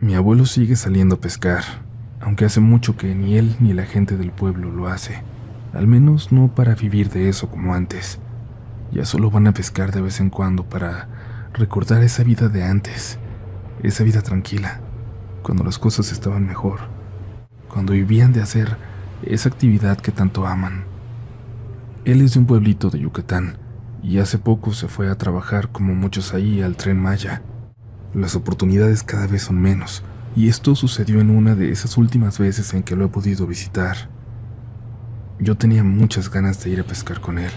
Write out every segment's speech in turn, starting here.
Mi abuelo sigue saliendo a pescar, aunque hace mucho que ni él ni la gente del pueblo lo hace. Al menos no para vivir de eso como antes. Ya solo van a pescar de vez en cuando para recordar esa vida de antes, esa vida tranquila, cuando las cosas estaban mejor, cuando vivían de hacer esa actividad que tanto aman. Él es de un pueblito de Yucatán y hace poco se fue a trabajar como muchos ahí al Tren Maya. Las oportunidades cada vez son menos, y esto sucedió en una de esas últimas veces en que lo he podido visitar. Yo tenía muchas ganas de ir a pescar con él,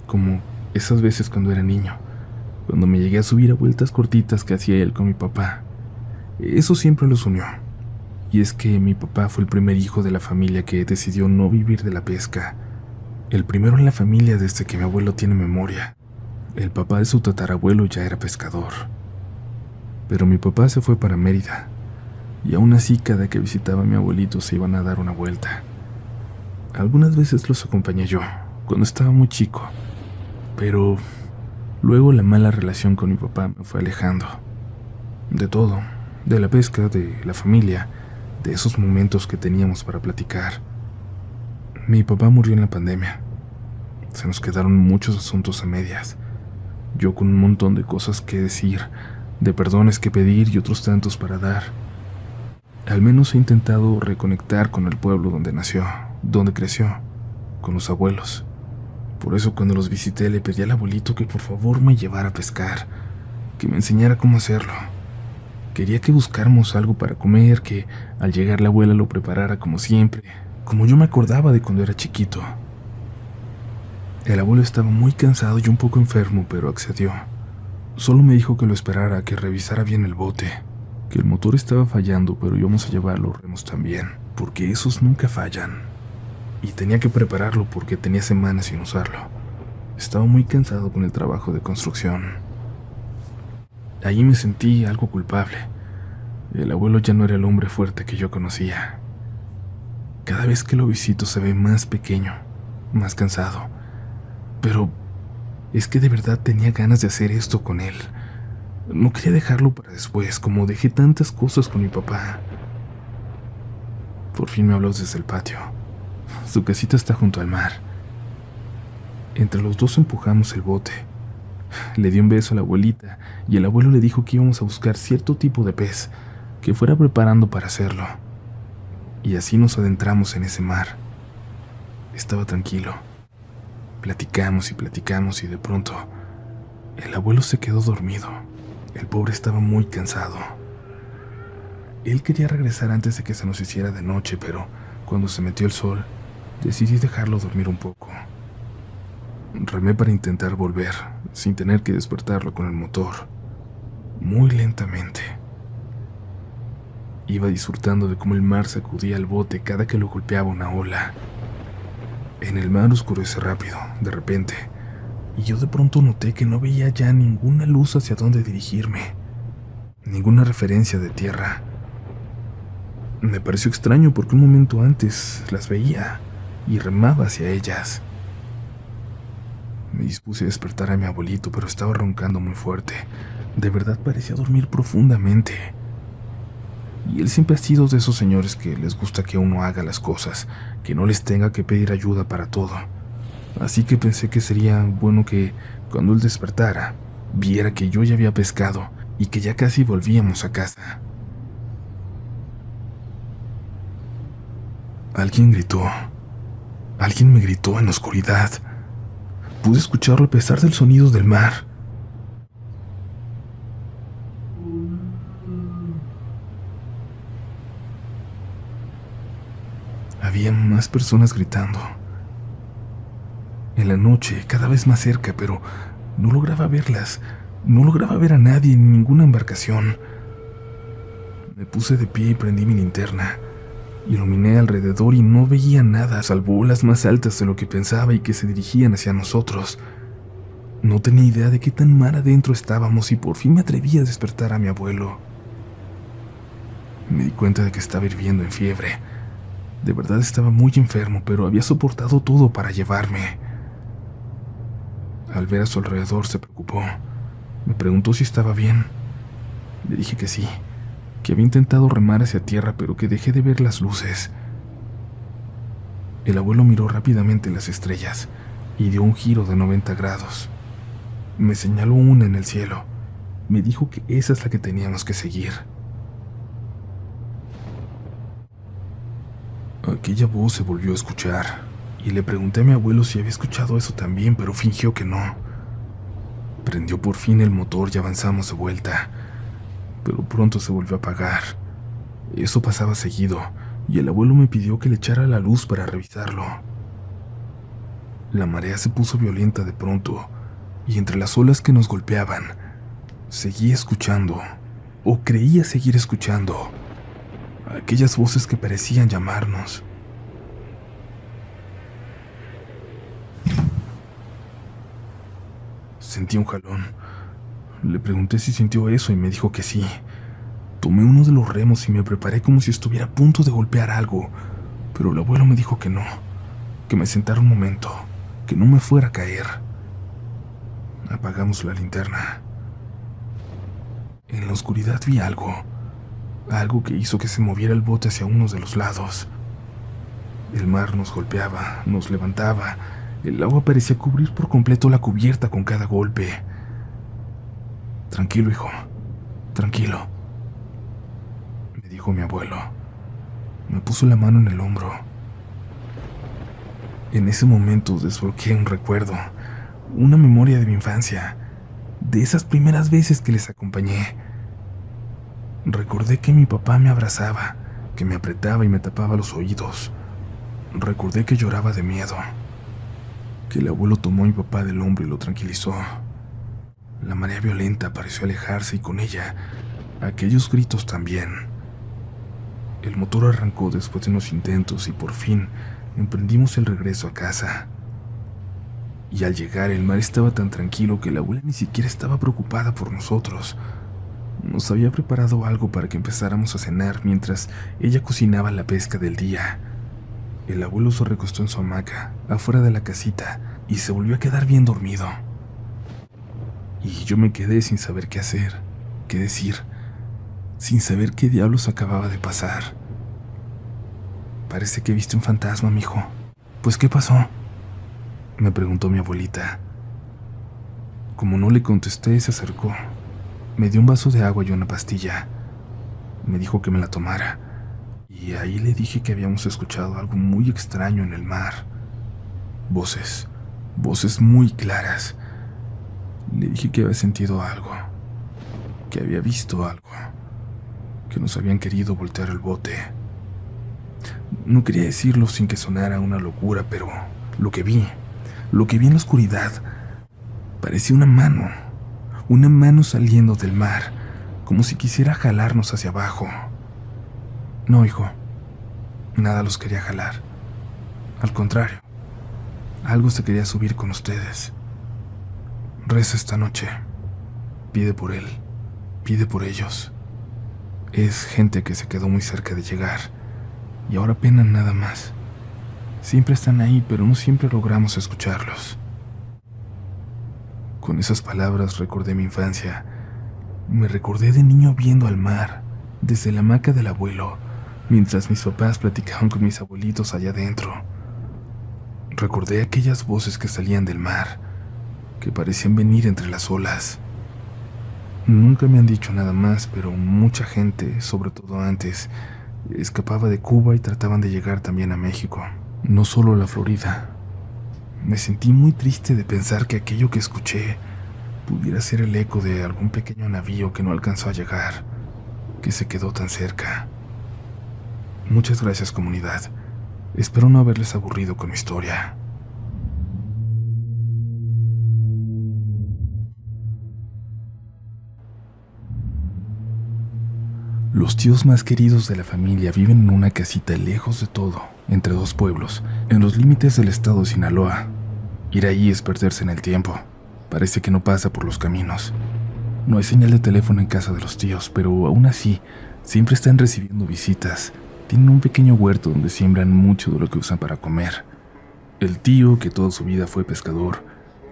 como esas veces cuando era niño, cuando me llegué a subir a vueltas cortitas que hacía él con mi papá. Eso siempre los unió, y es que mi papá fue el primer hijo de la familia que decidió no vivir de la pesca, el primero en la familia desde que mi abuelo tiene memoria. El papá de su tatarabuelo ya era pescador. Pero mi papá se fue para Mérida, y aún así cada que visitaba a mi abuelito se iban a dar una vuelta. Algunas veces los acompañé yo, cuando estaba muy chico, pero luego la mala relación con mi papá me fue alejando. De todo, de la pesca, de la familia, de esos momentos que teníamos para platicar. Mi papá murió en la pandemia. Se nos quedaron muchos asuntos a medias. Yo con un montón de cosas que decir, de perdones que pedir y otros tantos para dar. Al menos he intentado reconectar con el pueblo donde nació, donde creció, con los abuelos. Por eso cuando los visité le pedí al abuelito que por favor me llevara a pescar, que me enseñara cómo hacerlo. Quería que buscáramos algo para comer, que al llegar la abuela lo preparara como siempre, como yo me acordaba de cuando era chiquito. El abuelo estaba muy cansado y un poco enfermo, pero accedió. Solo me dijo que lo esperara, que revisara bien el bote, que el motor estaba fallando, pero íbamos a llevar los remos también, porque esos nunca fallan. Y tenía que prepararlo porque tenía semanas sin usarlo. Estaba muy cansado con el trabajo de construcción. Allí me sentí algo culpable. El abuelo ya no era el hombre fuerte que yo conocía. Cada vez que lo visito se ve más pequeño, más cansado. Pero es que de verdad tenía ganas de hacer esto con él. No quería dejarlo para después, como dejé tantas cosas con mi papá. Por fin me habló desde el patio. Su casita está junto al mar. Entre los dos empujamos el bote. Le di un beso a la abuelita y el abuelo le dijo que íbamos a buscar cierto tipo de pez, que fuera preparando para hacerlo. Y así nos adentramos en ese mar. Estaba tranquilo. Platicamos y de pronto el abuelo se quedó dormido. El pobre estaba muy cansado. Él quería regresar antes de que se nos hiciera de noche, pero cuando se metió el sol, decidí dejarlo dormir un poco. Remé para intentar volver, sin tener que despertarlo con el motor, muy lentamente. Iba disfrutando de cómo el mar sacudía el bote cada que lo golpeaba una ola. En el mar oscurece rápido, de repente, y yo de pronto noté que no veía ya ninguna luz hacia dónde dirigirme, ninguna referencia de tierra. Me pareció extraño porque un momento antes las veía y remaba hacia ellas. Me dispuse a despertar a mi abuelito, pero estaba roncando muy fuerte. De verdad parecía dormir profundamente. Y él siempre ha sido de esos señores que les gusta que uno haga las cosas, que no les tenga que pedir ayuda para todo. Así que pensé que sería bueno que, cuando él despertara, viera que yo ya había pescado y que ya casi volvíamos a casa. Alguien gritó. Alguien me gritó en la oscuridad. Pude escucharlo a pesar del sonido del mar. Había más personas gritando. En la noche, cada vez más cerca, pero no lograba verlas. No lograba ver a nadie en ninguna embarcación. Me puse de pie y prendí mi linterna. Iluminé alrededor y no veía nada, salvo olas más altas de lo que pensaba y que se dirigían hacia nosotros. No tenía idea de qué tan mar adentro estábamos y por fin me atreví a despertar a mi abuelo. Me di cuenta de que estaba hirviendo en fiebre. De verdad estaba muy enfermo, pero había soportado todo para llevarme. Al ver a su alrededor se preocupó. Me preguntó si estaba bien. Le dije que sí, que había intentado remar hacia tierra, pero que dejé de ver las luces. El abuelo miró rápidamente las estrellas y dio un giro de 90 grados. Me señaló una en el cielo. Me dijo que esa es la que teníamos que seguir. Aquella voz se volvió a escuchar, y le pregunté a mi abuelo si había escuchado eso también, pero fingió que no. Prendió por fin el motor y avanzamos de vuelta, pero pronto se volvió a apagar. Eso pasaba seguido, y el abuelo me pidió que le echara la luz para revisarlo. La marea se puso violenta de pronto, y entre las olas que nos golpeaban, seguía escuchando, o creía seguir escuchando, aquellas voces que parecían llamarnos. Sentí un jalón. Le pregunté si sintió eso y me dijo que sí. Tomé uno de los remos y me preparé como si estuviera a punto de golpear algo, pero el abuelo me dijo que no, que me sentara un momento, que no me fuera a caer. Apagamos la linterna. En la oscuridad vi algo que hizo que se moviera el bote hacia uno de los lados. El mar nos golpeaba, nos levantaba. El agua parecía cubrir por completo la cubierta con cada golpe. Tranquilo, hijo, tranquilo, me dijo mi abuelo. Me puso la mano en el hombro. En ese momento desbloqueé un recuerdo, una memoria de mi infancia, de esas primeras veces que les acompañé. Recordé que mi papá me abrazaba, que me apretaba y me tapaba los oídos. Recordé que lloraba de miedo, que el abuelo tomó a mi papá del hombro y lo tranquilizó. La marea violenta pareció alejarse y con ella, aquellos gritos también. El motor arrancó después de unos intentos y por fin emprendimos el regreso a casa. Y al llegar el mar estaba tan tranquilo que la abuela ni siquiera estaba preocupada por nosotros. Nos había preparado algo para que empezáramos a cenar mientras ella cocinaba la pesca del día. El abuelo se recostó en su hamaca, afuera de la casita, y se volvió a quedar bien dormido. Y yo me quedé sin saber qué hacer, qué decir, sin saber qué diablos acababa de pasar. Parece que viste un fantasma, mijo. ¿Pues qué pasó?, me preguntó mi abuelita. Como no le contesté, se acercó. Me dio un vaso de agua y una pastilla. Me dijo que me la tomara. Y ahí le dije que habíamos escuchado algo muy extraño en el mar. Voces muy claras. Le dije que había sentido algo, que había visto algo, que nos habían querido voltear el bote. No quería decirlo sin que sonara una locura, pero lo que vi en la oscuridad, parecía una mano saliendo del mar, como si quisiera jalarnos hacia abajo. No, hijo, nada los quería jalar. Al contrario, algo se quería subir con ustedes. Reza esta noche, pide por él, pide por ellos. Es gente que se quedó muy cerca de llegar y ahora penan nada más. Siempre están ahí, pero no siempre logramos escucharlos. Con esas palabras recordé mi infancia. Me recordé de niño viendo al mar, desde la hamaca del abuelo, mientras mis papás platicaban con mis abuelitos allá adentro. Recordé aquellas voces que salían del mar, que parecían venir entre las olas. Nunca me han dicho nada más, pero mucha gente, sobre todo antes, escapaba de Cuba y trataban de llegar también a México, no solo a la Florida. Me sentí muy triste de pensar que aquello que escuché pudiera ser el eco de algún pequeño navío que no alcanzó a llegar, que se quedó tan cerca. Muchas gracias, comunidad. Espero no haberles aburrido con mi historia. Los tíos más queridos de la familia viven en una casita lejos de todo, entre dos pueblos, en los límites del estado de Sinaloa. Ir ahí es perderse en el tiempo. Parece que no pasa por los caminos. No hay señal de teléfono en casa de los tíos, pero aún así, siempre están recibiendo visitas. Tienen un pequeño huerto donde siembran mucho de lo que usan para comer. El tío, que toda su vida fue pescador,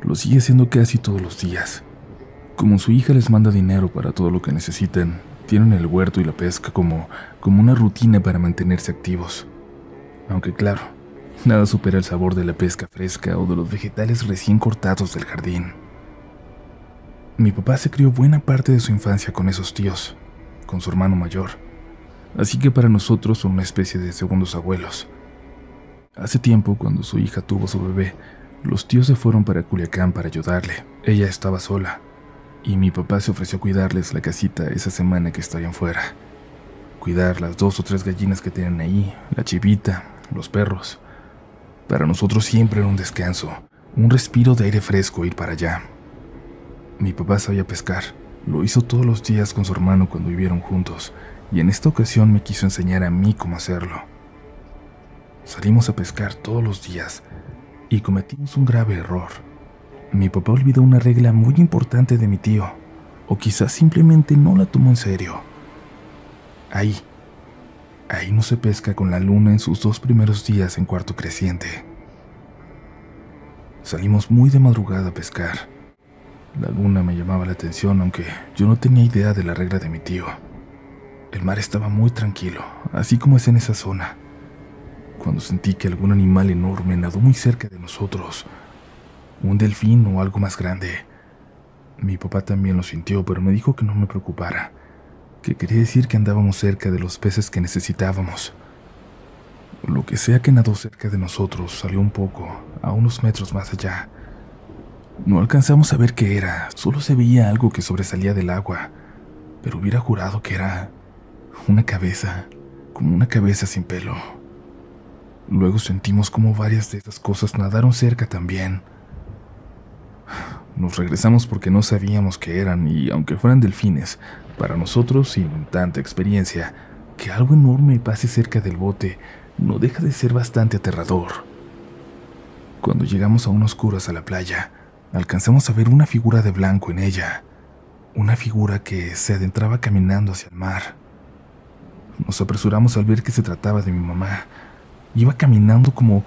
lo sigue haciendo casi todos los días. Como su hija les manda dinero para todo lo que necesiten, Tienen el huerto y la pesca como una rutina para mantenerse activos. Aunque claro, nada supera el sabor de la pesca fresca o de los vegetales recién cortados del jardín. Mi papá se crió buena parte de su infancia con esos tíos, con su hermano mayor, así que para nosotros son una especie de segundos abuelos. Hace tiempo, cuando su hija tuvo su bebé, los tíos se fueron para Culiacán para ayudarle. Ella estaba sola, y mi papá se ofreció a cuidarles la casita esa semana que estarían fuera. Cuidar las 2 o 3 gallinas que tienen ahí, la chivita, los perros. Para nosotros siempre era un descanso, un respiro de aire fresco ir para allá. Mi papá sabía pescar, lo hizo todos los días con su hermano cuando vivieron juntos, y en esta ocasión me quiso enseñar a mí cómo hacerlo. Salimos a pescar todos los días y cometimos un grave error. Mi papá olvidó una regla muy importante de mi tío, o quizás simplemente no la tomó en serio. Ahí no se pesca con la luna en sus 2 primeros días en cuarto creciente. Salimos muy de madrugada a pescar. La luna me llamaba la atención, aunque yo no tenía idea de la regla de mi tío. El mar estaba muy tranquilo, así como es en esa zona. Cuando sentí que algún animal enorme nadó muy cerca de nosotros, un delfín o algo más grande. Mi papá también lo sintió, pero me dijo que no me preocupara, que quería decir que andábamos cerca de los peces que necesitábamos. Lo que sea que nadó cerca de nosotros salió un poco, a unos metros más allá. No alcanzamos a ver qué era, solo se veía algo que sobresalía del agua, pero hubiera jurado que era una cabeza, como una cabeza sin pelo. Luego sentimos como varias de esas cosas nadaron cerca también. Nos regresamos porque no sabíamos qué eran, y aunque fueran delfines, para nosotros, sin tanta experiencia, que algo enorme pase cerca del bote no deja de ser bastante aterrador. Cuando llegamos a unas oscuras a la playa, alcanzamos a ver una figura de blanco en ella, una figura que se adentraba caminando hacia el mar. Nos apresuramos al ver que se trataba de mi mamá. Iba caminando como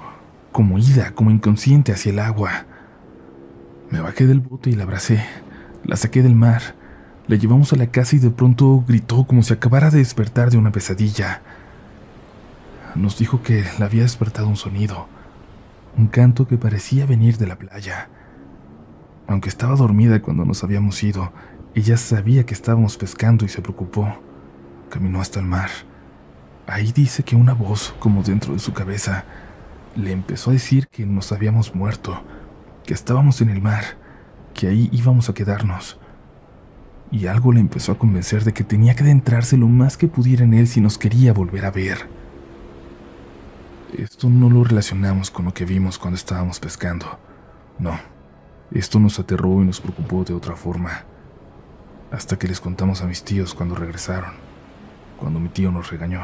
ida, como inconsciente hacia el agua. Me bajé del bote y la abracé, la saqué del mar, la llevamos a la casa y de pronto gritó como si acabara de despertar de una pesadilla. Nos dijo que la había despertado un sonido, un canto que parecía venir de la playa. Aunque estaba dormida cuando nos habíamos ido, ella sabía que estábamos pescando y se preocupó. Caminó hasta el mar. Ahí dice que una voz, como dentro de su cabeza, le empezó a decir que nos habíamos muerto, que estábamos en el mar, que ahí íbamos a quedarnos. Y algo le empezó a convencer de que tenía que adentrarse lo más que pudiera en él si nos quería volver a ver. Esto no lo relacionamos con lo que vimos cuando estábamos pescando. No, esto nos aterró y nos preocupó de otra forma. Hasta que les contamos a mis tíos cuando regresaron, cuando mi tío nos regañó.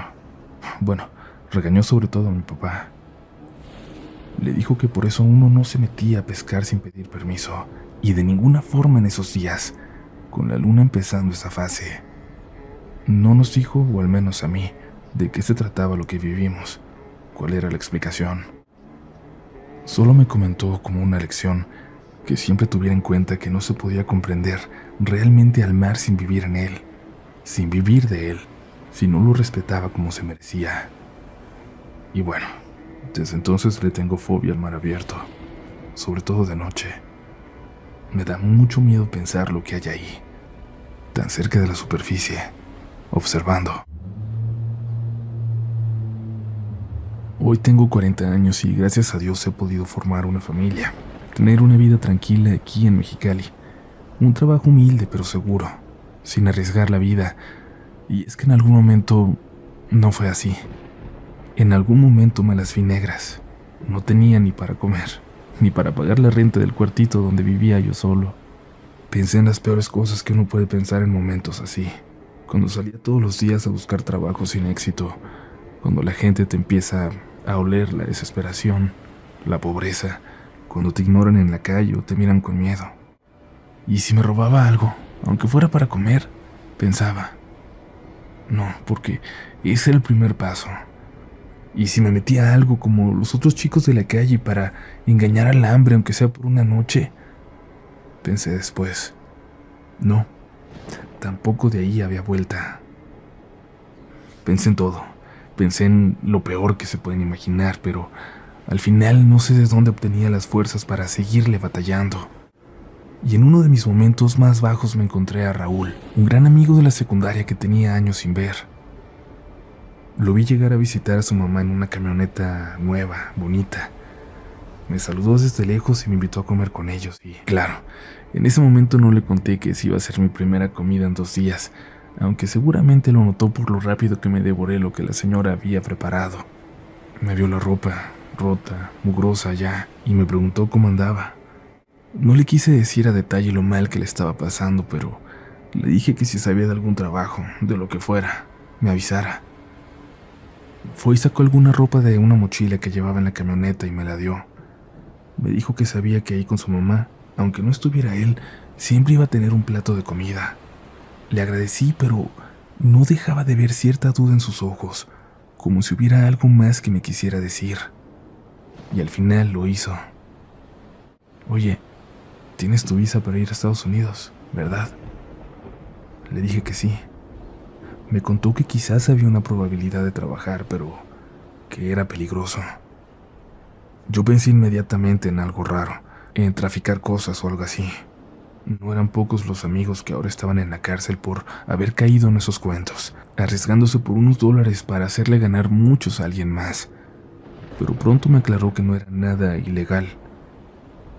Bueno, regañó sobre todo a mi papá. Le dijo que por eso uno no se metía a pescar sin pedir permiso, y de ninguna forma en esos días, con la luna empezando esa fase. No nos dijo, o al menos a mí, de qué se trataba lo que vivimos, cuál era la explicación. Solo me comentó como una lección que siempre tuviera en cuenta que no se podía comprender realmente al mar sin vivir en él, sin vivir de él, si no lo respetaba como se merecía. Y bueno, desde entonces le tengo fobia al mar abierto, sobre todo de noche. Me da mucho miedo pensar lo que hay ahí, tan cerca de la superficie, observando. Hoy tengo 40 años y gracias a Dios he podido formar una familia, tener una vida tranquila aquí en Mexicali, un trabajo humilde pero seguro, sin arriesgar la vida. Y es que en algún momento no fue así. En algún momento me las vi negras. No tenía ni para comer, ni para pagar la renta del cuartito donde vivía yo solo. Pensé en las peores cosas que uno puede pensar en momentos así, cuando salía todos los días a buscar trabajo sin éxito, cuando la gente te empieza a oler la desesperación, la pobreza, cuando te ignoran en la calle o te miran con miedo. ¿Y si me robaba algo, aunque fuera para comer? Pensaba. No, porque ese era el primer paso. ¿Y si me metía algo como los otros chicos de la calle para engañar al hambre, aunque sea por una noche? Pensé después. No, tampoco de ahí había vuelta. Pensé en todo. Pensé en lo peor que se pueden imaginar, pero al final no sé de dónde obtenía las fuerzas para seguirle batallando. Y en uno de mis momentos más bajos me encontré a Raúl, un gran amigo de la secundaria que tenía años sin ver. Lo vi llegar a visitar a su mamá en una camioneta nueva, bonita. Me saludó desde lejos y me invitó a comer con ellos. Y claro, en ese momento no le conté que esa iba a ser mi primera comida en 2 días, aunque seguramente lo notó por lo rápido que me devoré lo que la señora había preparado. Me vio la ropa, rota, mugrosa ya, y me preguntó cómo andaba. No le quise decir a detalle lo mal que le estaba pasando, pero le dije que si sabía de algún trabajo, de lo que fuera, me avisara. Fue y sacó alguna ropa de una mochila que llevaba en la camioneta y me la dio. Me dijo que sabía que ahí con su mamá, aunque no estuviera él, siempre iba a tener un plato de comida. Le agradecí, pero no dejaba de ver cierta duda en sus ojos, como si hubiera algo más que me quisiera decir. Y al final lo hizo. Oye, tienes tu visa para ir a Estados Unidos, ¿verdad? Le dije que sí. Me contó que quizás había una probabilidad de trabajar, pero que era peligroso. Yo pensé inmediatamente en algo raro, en traficar cosas o algo así. No eran pocos los amigos que ahora estaban en la cárcel por haber caído en esos cuentos, arriesgándose por unos dólares para hacerle ganar muchos a alguien más. Pero pronto me aclaró que no era nada ilegal.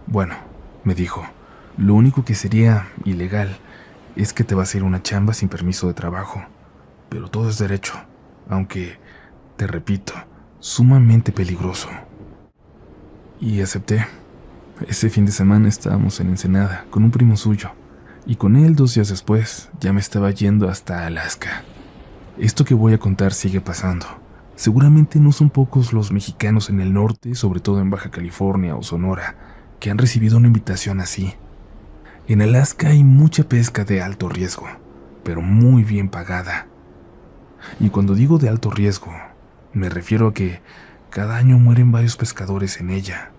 Bueno, me dijo, lo único que sería ilegal es que te vas a ir a una chamba sin permiso de trabajo. Pero todo es derecho, aunque, te repito, sumamente peligroso. Y acepté. Ese fin de semana estábamos en Ensenada con un primo suyo, y con él 2 días después ya me estaba yendo hasta Alaska. Esto que voy a contar sigue pasando. Seguramente no son pocos los mexicanos en el norte, sobre todo en Baja California o Sonora, que han recibido una invitación así. En Alaska hay mucha pesca de alto riesgo, pero muy bien pagada. Y cuando digo de alto riesgo, me refiero a que cada año mueren varios pescadores en ella.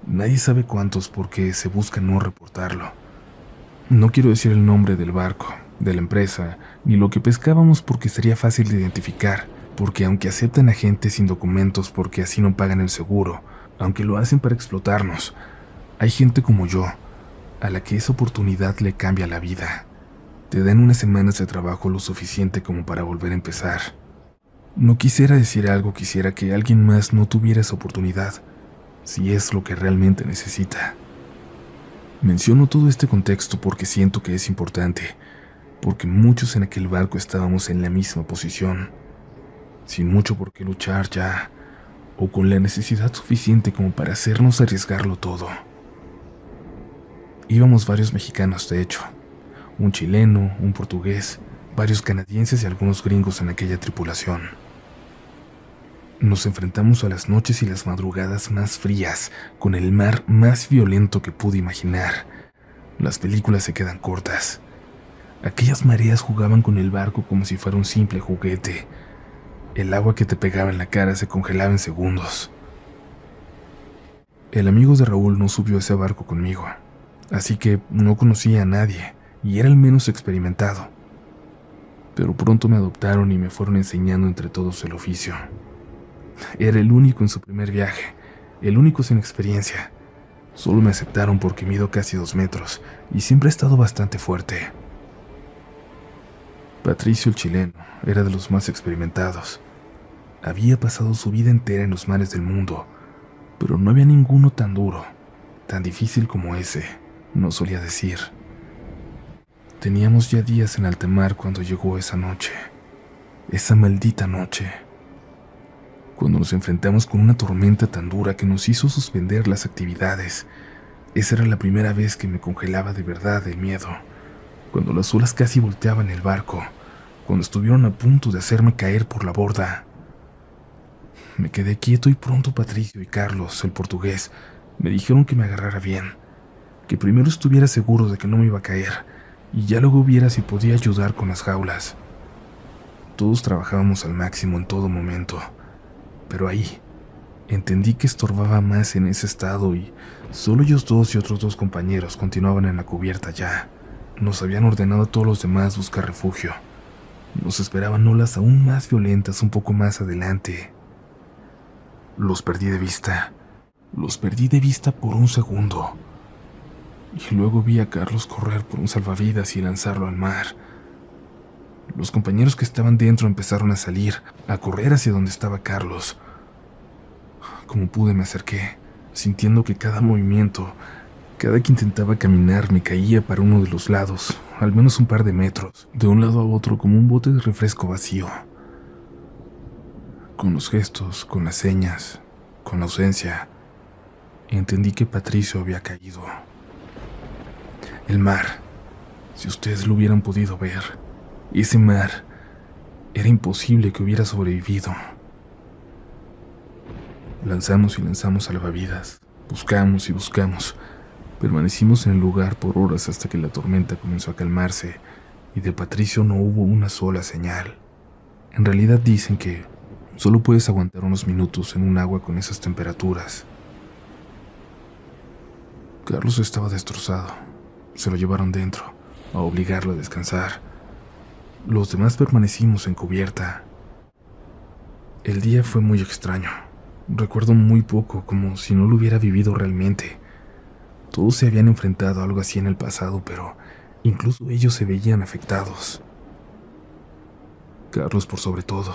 Nadie sabe cuántos porque se busca no reportarlo. No quiero decir el nombre del barco, de la empresa, ni lo que pescábamos porque sería fácil de identificar, porque aunque aceptan a gente sin documentos porque así no pagan el seguro, aunque lo hacen para explotarnos, hay gente como yo, a la que esa oportunidad le cambia la vida. Te dan unas semanas de trabajo lo suficiente como para volver a empezar. No quisiera decir algo, quisiera que alguien más no tuviera esa oportunidad, si es lo que realmente necesita. Menciono todo este contexto porque siento que es importante, porque muchos en aquel barco estábamos en la misma posición, sin mucho por qué luchar ya, o con la necesidad suficiente como para hacernos arriesgarlo todo. Íbamos varios mexicanos, de hecho, un chileno, un portugués, varios canadienses y algunos gringos en aquella tripulación. Nos enfrentamos a las noches y las madrugadas más frías, con el mar más violento que pude imaginar. Las películas se quedan cortas. Aquellas mareas jugaban con el barco como si fuera un simple juguete. El agua que te pegaba en la cara se congelaba en segundos. El amigo de Raúl no subió a ese barco conmigo, así que no conocía a nadie y era el menos experimentado. Pero pronto me adoptaron y me fueron enseñando entre todos el oficio. Era el único en su primer viaje, el único sin experiencia. Solo me aceptaron porque mido casi 2 metros y siempre he estado bastante fuerte. Patricio el chileno era de los más experimentados. Había pasado su vida entera en los mares del mundo, pero no había ninguno tan duro, tan difícil como ese, nos solía decir. Teníamos ya días en alta mar cuando llegó esa noche, esa maldita noche. Cuando nos enfrentamos con una tormenta tan dura que nos hizo suspender las actividades. Esa era la primera vez que me congelaba de verdad el miedo, cuando las olas casi volteaban el barco, cuando estuvieron a punto de hacerme caer por la borda. Me quedé quieto y pronto Patricio y Carlos, el portugués, me dijeron que me agarrara bien, que primero estuviera seguro de que no me iba a caer, y ya luego viera si podía ayudar con las jaulas. Todos trabajábamos al máximo en todo momento. Pero ahí, entendí que estorbaba más en ese estado y solo ellos dos y otros 2 compañeros continuaban en la cubierta ya. Nos habían ordenado a todos los demás buscar refugio. Nos esperaban olas aún más violentas un poco más adelante. Los perdí de vista. Los perdí de vista por un segundo. Y luego vi a Carlos correr por un salvavidas y lanzarlo al mar. Los compañeros que estaban dentro empezaron a salir, a correr hacia donde estaba Carlos. Como pude me acerqué, sintiendo que cada movimiento, cada que intentaba caminar, me caía para uno de los lados, al menos un par de metros, de un lado a otro como un bote de refresco vacío. Con los gestos, con las señas, con la ausencia, entendí que Patricio había caído. El mar, si ustedes lo hubieran podido ver, ese mar, era imposible que hubiera sobrevivido. Lanzamos y lanzamos salvavidas, buscamos y buscamos. Permanecimos en el lugar por horas hasta que la tormenta comenzó a calmarse y de Patricio no hubo una sola señal. En realidad dicen que solo puedes aguantar unos minutos en un agua con esas temperaturas. Carlos estaba destrozado. Se lo llevaron dentro, a obligarlo a descansar. Los demás permanecimos en cubierta. El día fue muy extraño. Recuerdo muy poco, como si no lo hubiera vivido realmente. Todos se habían enfrentado a algo así en el pasado, pero incluso ellos se veían afectados. Carlos por sobre todo.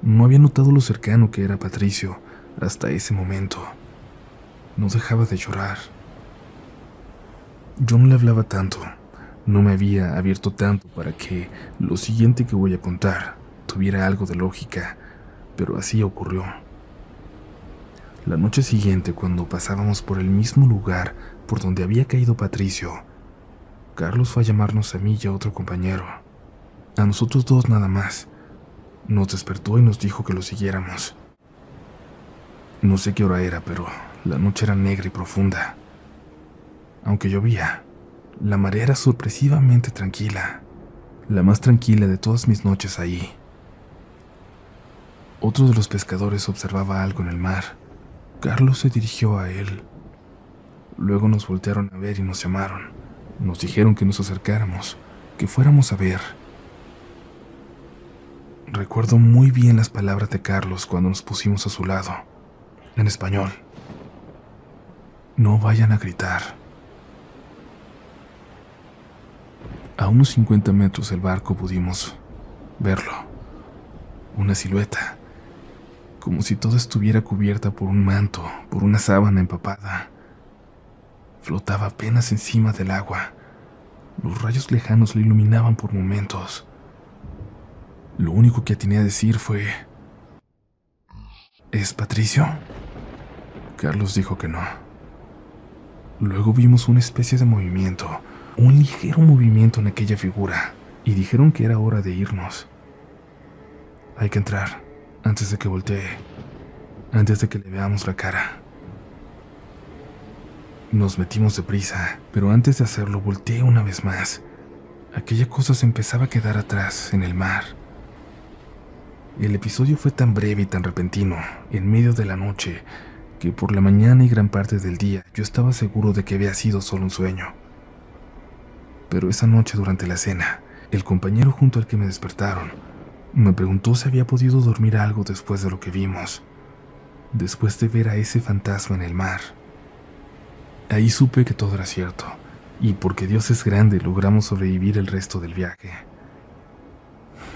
No había notado lo cercano que era Patricio hasta ese momento. No dejaba de llorar. Yo no le hablaba tanto, no me había abierto tanto para que lo siguiente que voy a contar tuviera algo de lógica, pero así ocurrió. La noche siguiente, cuando pasábamos por el mismo lugar por donde había caído Patricio, Carlos fue a llamarnos a mí y a otro compañero. A nosotros dos nada más. Nos despertó y nos dijo que lo siguiéramos. No sé qué hora era, pero la noche era negra y profunda. Aunque llovía, la marea era sorpresivamente tranquila, la más tranquila de todas mis noches ahí. Otro de los pescadores observaba algo en el mar. Carlos se dirigió a él. Luego nos voltearon a ver y nos llamaron. Nos dijeron que nos acercáramos, que fuéramos a ver. Recuerdo muy bien las palabras de Carlos cuando nos pusimos a su lado, en español. No vayan a gritar. A unos 50 metros del barco pudimos verlo. Una silueta, como si toda estuviera cubierta por un manto, por una sábana empapada. Flotaba apenas encima del agua. Los rayos lejanos lo iluminaban por momentos. Lo único que atiné a decir fue: ¿es Patricio? Carlos dijo que no. Luego vimos una especie de movimiento, un ligero movimiento en aquella figura, y dijeron que era hora de irnos. Hay que entrar, antes de que voltee, antes de que le veamos la cara. Nos metimos deprisa, pero antes de hacerlo volteé una vez más. Aquella cosa se empezaba a quedar atrás, en el mar. El episodio fue tan breve y tan repentino, en medio de la noche, que por la mañana y gran parte del día yo estaba seguro de que había sido solo un sueño. Pero esa noche durante la cena, el compañero junto al que me despertaron me preguntó si había podido dormir algo después de lo que vimos, después de ver a ese fantasma en el mar. Ahí supe que todo era cierto, y porque Dios es grande logramos sobrevivir el resto del viaje.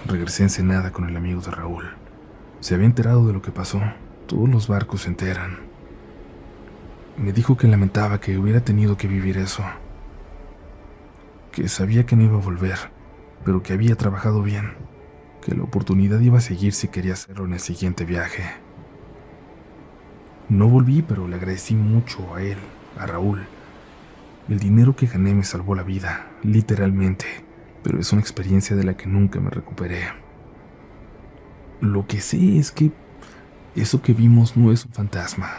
Regresé a Ensenada con el amigo de Raúl. Se había enterado de lo que pasó. Todos los barcos se enteran. Me dijo que lamentaba que hubiera tenido que vivir eso, que sabía que no iba a volver, pero que había trabajado bien, que la oportunidad iba a seguir si quería hacerlo en el siguiente viaje. No volví, pero le agradecí mucho a él, a Raúl. El dinero que gané me salvó la vida, literalmente, pero es una experiencia de la que nunca me recuperé. Lo que sé es que eso que vimos no es un fantasma,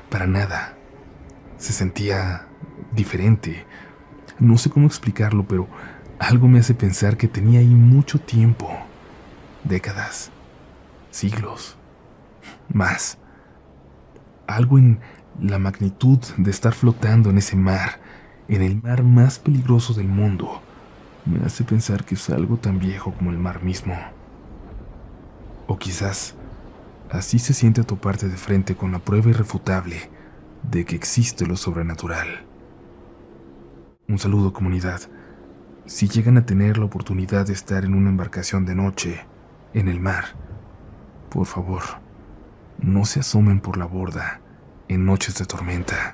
para nada. Se sentía diferente. No sé cómo explicarlo, pero algo me hace pensar que tenía ahí mucho tiempo, décadas, siglos, más. Algo en la magnitud de estar flotando en ese mar, en el mar más peligroso del mundo, me hace pensar que es algo tan viejo como el mar mismo. O quizás así se siente a toparte de frente con la prueba irrefutable de que existe lo sobrenatural. Un saludo, comunidad. Si llegan a tener la oportunidad de estar en una embarcación de noche, en el mar, por favor, no se asomen por la borda en noches de tormenta.